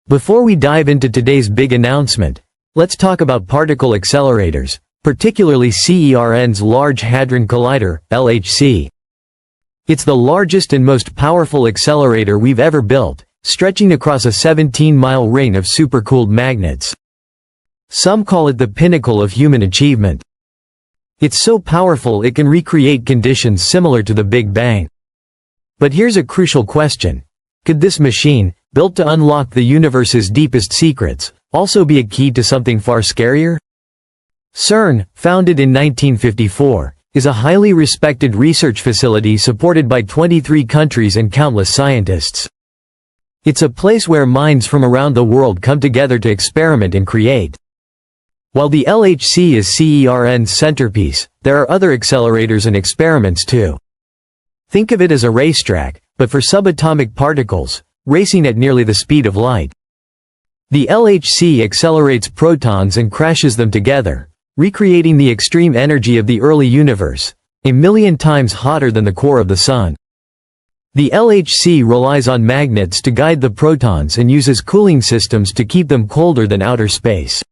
Before we dive into today's big announcement, let's talk about particle accelerators, particularly CERN's Large Hadron Collider, LHC. It's the largest and most powerful accelerator we've ever built, stretching across a 17-mile ring of supercooled magnets. Some call it the pinnacle of human achievement. It's so powerful it can recreate conditions similar to the Big Bang. But here's a crucial question. Could this machine, built to unlock the universe's deepest secrets, also be a key to something far scarier? CERN, founded in 1954, is a highly respected research facility supported by 23 countries and countless scientists. It's a place where minds from around the world come together to experiment and create. While the LHC is CERN's centerpiece, there are other accelerators and experiments too. Think of it as a racetrack, but for subatomic particles, racing at nearly the speed of light. The LHC accelerates protons and crashes them together, recreating the extreme energy of the early universe, a million times hotter than the core of the Sun. The LHC relies on magnets to guide the protons and uses cooling systems to keep them colder than outer space.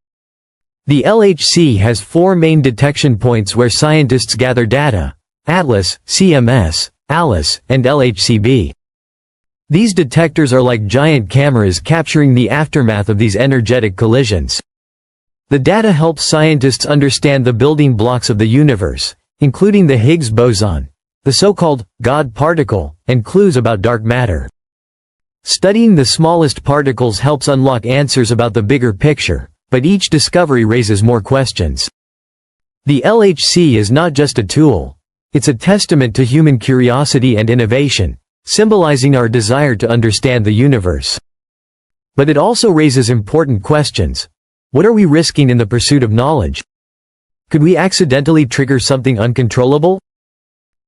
The LHC has 4 main detection points where scientists gather data: ATLAS, CMS, ALICE, and LHCb. These detectors are like giant cameras capturing the aftermath of these energetic collisions. The data helps scientists understand the building blocks of the universe, including the Higgs boson, the so-called God particle, and clues about dark matter. Studying the smallest particles helps unlock answers about the bigger picture, but each discovery raises more questions. The LHC is not just a tool. It's a testament to human curiosity and innovation, symbolizing our desire to understand the universe. But it also raises important questions. What are we risking in the pursuit of knowledge? Could we accidentally trigger something uncontrollable?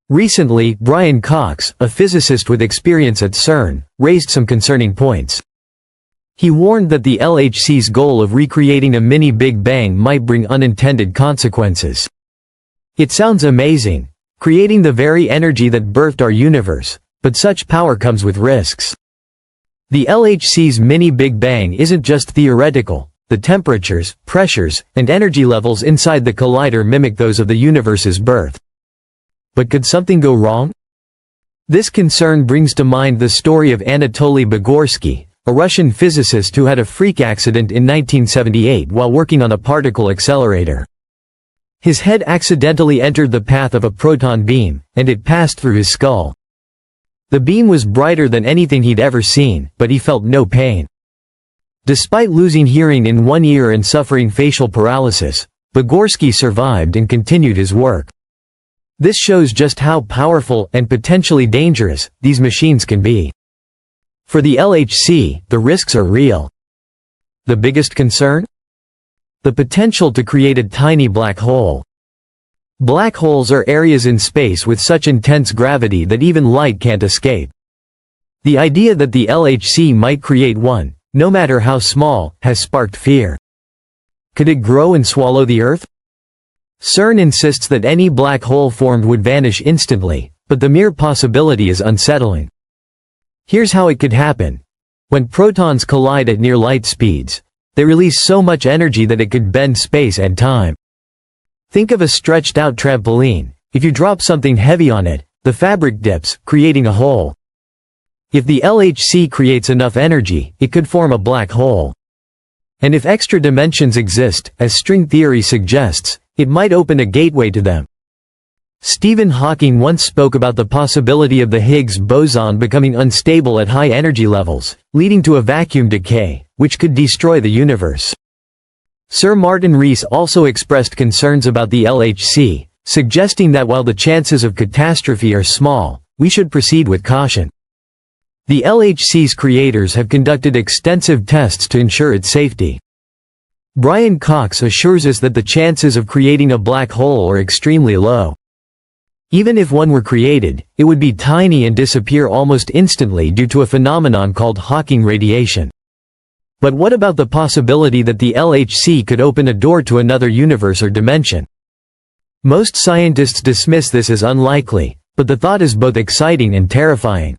Recently, Brian Cox, a physicist with experience at CERN, raised some concerning points. He warned that the LHC's goal of recreating a mini Big Bang might bring unintended consequences. It sounds amazing, creating the very energy that birthed our universe, but such power comes with risks. The LHC's mini Big Bang isn't just theoretical. The temperatures, pressures, and energy levels inside the collider mimic those of the universe's birth. But could something go wrong? This concern brings to mind the story of Anatoly Bugorsky, a Russian physicist who had a freak accident in 1978 while working on a particle accelerator. His head accidentally entered the path of a proton beam, and it passed through his skull. The beam was brighter than anything he'd ever seen, but he felt no pain. Despite losing hearing in one ear and suffering facial paralysis, Bugorsky survived and continued his work. This shows just how powerful and potentially dangerous these machines can be. For the LHC, the risks are real. The biggest concern? The potential to create a tiny black hole. Black holes are areas in space with such intense gravity that even light can't escape. The idea that the LHC might create one, no matter how small, has sparked fear. Could it grow and swallow the Earth? CERN insists that any black hole formed would vanish instantly, but the mere possibility is unsettling. Here's how it could happen. When protons collide at near light speeds, they release so much energy that it could bend space and time. Think of a stretched-out trampoline. If you drop something heavy on it, the fabric dips, creating a hole. If the LHC creates enough energy, it could form a black hole. And if extra dimensions exist, as string theory suggests, it might open a gateway to them. Stephen Hawking once spoke about the possibility of the Higgs boson becoming unstable at high energy levels, leading to a vacuum decay, which could destroy the universe. Sir Martin Rees also expressed concerns about the LHC, suggesting that while the chances of catastrophe are small, we should proceed with caution. The LHC's creators have conducted extensive tests to ensure its safety. Brian Cox assures us that the chances of creating a black hole are extremely low. Even if one were created, it would be tiny and disappear almost instantly due to a phenomenon called Hawking radiation. But what about the possibility that the LHC could open a door to another universe or dimension? Most scientists dismiss this as unlikely, but the thought is both exciting and terrifying.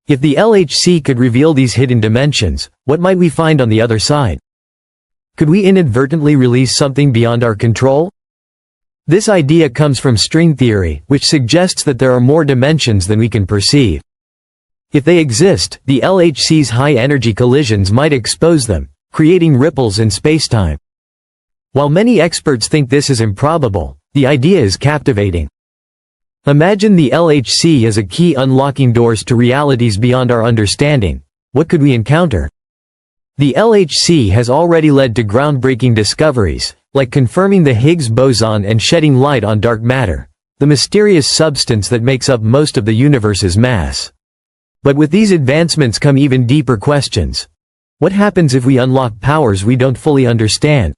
If the LHC could reveal these hidden dimensions, what might we find on the other side? Could we inadvertently release something beyond our control? This idea comes from string theory, which suggests that there are more dimensions than we can perceive. If they exist, the LHC's high-energy collisions might expose them, creating ripples in spacetime. While many experts think this is improbable, the idea is captivating. Imagine the LHC as a key unlocking doors to realities beyond our understanding. What could we encounter? The LHC has already led to groundbreaking discoveries, like confirming the Higgs boson and shedding light on dark matter, the mysterious substance that makes up most of the universe's mass. But with these advancements come even deeper questions. What happens if we unlock powers we don't fully understand?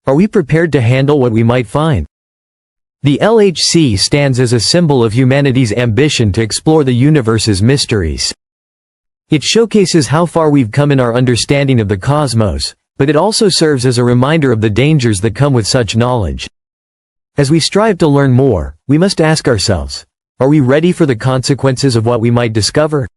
Are we prepared to handle what we might find? The LHC stands as a symbol of humanity's ambition to explore the universe's mysteries. It showcases how far we've come in our understanding of the cosmos, but it also serves as a reminder of the dangers that come with such knowledge. As we strive to learn more, we must ask ourselves, are we ready for the consequences of what we might discover?